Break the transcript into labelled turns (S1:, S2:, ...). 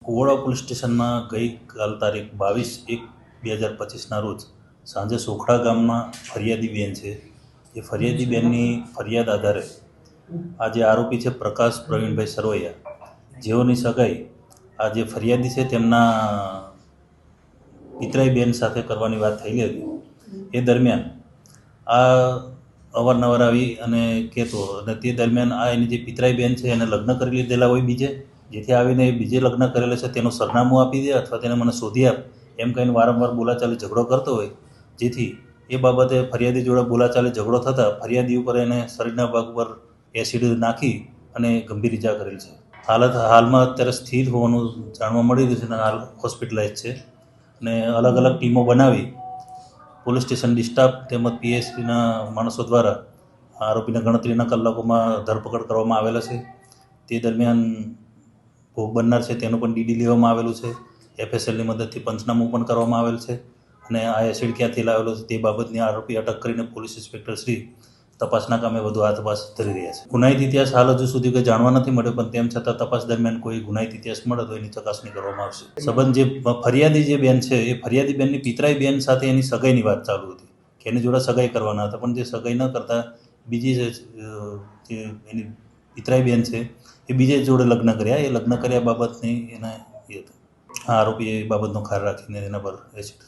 S1: Kuvada police સ્ટેશનમાં ગઈકાલ તારીખ 22/1/2025ના રોજ સાંજે સોખડા ગામમાં ફરિયાદી બેન છે. એ ફરિયાદી બેનની ફરિયાદ આધારે આ જે આરોપી છે પ્રકાશ પ્રવીણભાઈ સરવૈયા, જેઓની સગાઈ આ જે ફરિયાદી છે તેમના પિતરાઈ બેન સાથે કરવાની વાત થયેલી હતી. એ દરમિયાન આ અવારનવાર આવી અને કહેતો, અને તે દરમિયાન આ એની જે પિતરાઈ બેન છે એને લગ્ન કરી લીધેલા હોય બીજે, જેથી આવીને એ બીજે લગ્ન કરેલા છે તેનું સરનામું આપી દે અથવા તેને મને શોધી આપ એમ કહીને વારંવાર બોલાચાલી ઝઘડો કરતો હોય. જેથી એ બાબતે ફરિયાદી જોડે બોલાચાલી ઝઘડો થતાં ફરિયાદી ઉપર એને શરીરના ભાગ પર એસિડ નાખી અને ગંભીર ઇજા કરેલ છે. હાલમાં અત્યારે સ્થિર હોવાનું જાણવા મળી રહ્યું છે અને હાલ હોસ્પિટલાઇઝ છે. અને અલગ અલગ ટીમો બનાવી પોલીસ સ્ટેશન ડિસ્ટાફ તેમજ પીએસસીના માણસો દ્વારા આરોપીને ગણતરીના કલાકોમાં ધરપકડ કરવામાં આવેલા છે. તે દરમિયાન ભોગ બનનાર છે તેનું પણ ડીડી લેવામાં આવેલું છે. એફએસએલની મદદથી પંચનામું પણ કરવામાં આવેલ છે. અને આ એસિડ ક્યાંથી લાવેલો છે તે બાબતની આરોપી અટક કરીને પોલીસ ઇન્સ્પેક્ટર શ્રી તપાસના કામે વધુ તપાસ કરી રહ્યા છે. ગુનાહિત ઇતિહાસ હાલ હજુ સુધી કંઈ જાણવા નથી મળ્યો, પણ તેમ છતાં તપાસ દરમિયાન કોઈ ગુનાહિત ઇતિહાસ મળે તો એની ચકાસણી કરવામાં આવશે. સંબંધ જે ફરિયાદી જે બેન છે એ ફરિયાદી બેનની પિતરાઈ બેન સાથે એની સગાઈની વાત ચાલુ હતી કે એની જોડે સગાઈ કરવાના હતા, પણ જે સગાઈ ન કરતા બીજી જે એની પિતરાઈ બેન છે એ બીજે જોડે લગ્ન કર્યા. એ લગ્ન કર્યા બાબતની એને એ હતું. આ આરોપીએ એ બાબતનો ખ્યાલ રાખીને એના પર એસિડ